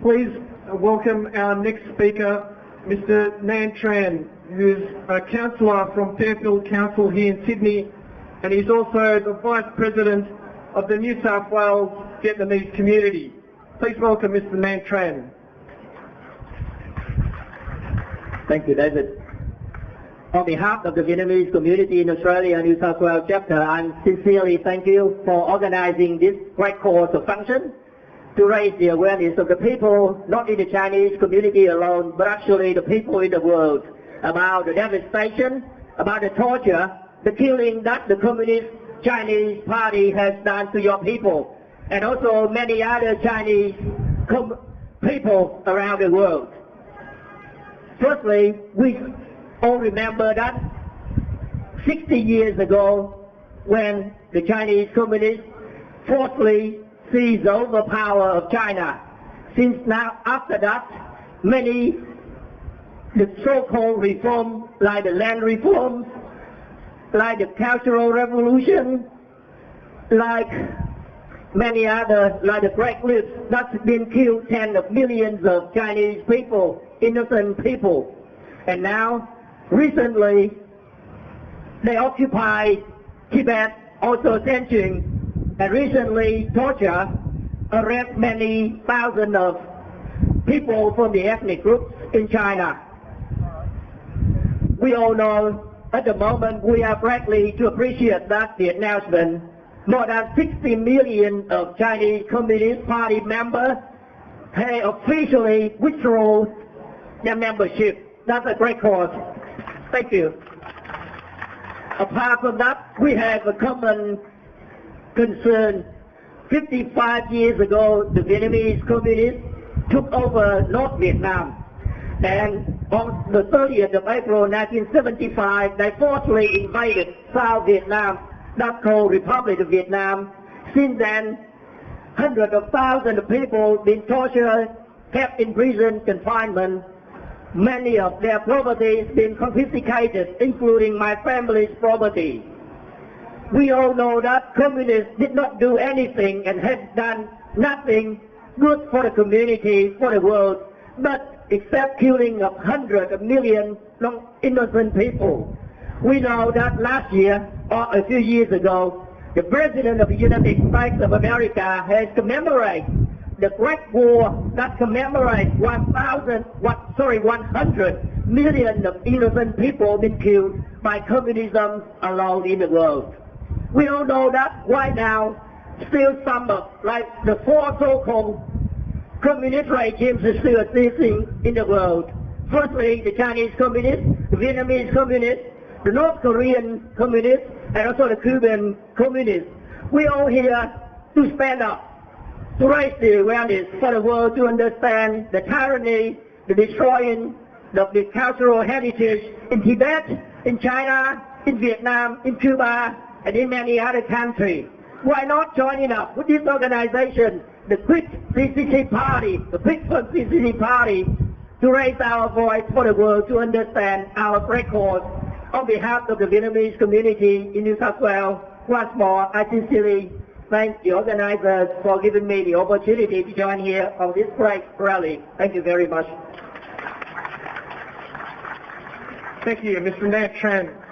Please welcome our next speaker, Mr. Nhan Tran, who's a councillor from Fairfield Council here in Sydney, and he's also the Vice President of the New South Wales Vietnamese community. Please welcome Mr. Nhan Tran. Thank you, David. On behalf of the Vietnamese community in Australia New South Wales chapter, I sincerely thank you for organizing this great cause of function to raise the awareness of the people, not in the Chinese community alone, but actually the people in the world, about the devastation, about the torture, the killing that the Communist Chinese Party has done to your people, and also many other Chinese people around the world. Firstly, we all remember that 60 years ago, when the Chinese Communists forcibly seized over power of China. Since now, after that, many the so-called reforms, like the land reforms, like the Cultural Revolution, like many others, like the Great Leap, that's been killed tens of millions of Chinese people, innocent people. And now, recently, they occupy Tibet, also Xinjiang, and recently torture, arrest many thousands of people from the ethnic groups in China. We all know at the moment we are greatly to appreciate that the announcement. More than 60 million of Chinese Communist Party members have officially withdrawn their membership. That's a great cause. Thank you. Apart from that, we have a common concern. 55 years ago, the Vietnamese Communists took over North Vietnam. And on the 30th of April 1975, they forcibly invaded South Vietnam, that's called Republic of Vietnam. Since then, hundreds of thousands of people been tortured, kept in prison confinement. Many of their properties been confiscated, including my family's property. We all know that communists did not do anything and have done nothing good for the community, for the world, but except killing of hundreds of millions of innocent people. We know that last year, or a few years ago, the President of the United States of America has commemorated the Great War that commemorates 100 million of innocent people been killed by communism alone in the world. We all know that right now, still some of, like the four so-called communist regimes are still existing in the world. Firstly, the Chinese communists, the Vietnamese communists, the North Korean communists, and also the Cuban communists. We all here to stand up, to raise the awareness for the world to understand the tyranny, the destroying of the cultural heritage in Tibet, in China, in Vietnam, in Cuba, and in many other countries. Why not joining up with this organization, the Quick CCC Party, the Quick CCC Party, to raise our voice for the world to understand our great cause. On behalf of the Vietnamese community in New South Wales, once more, I sincerely thank the organizers for giving me the opportunity to join here on this great rally. Thank you very much. Thank you, Mr. Nhan Tran.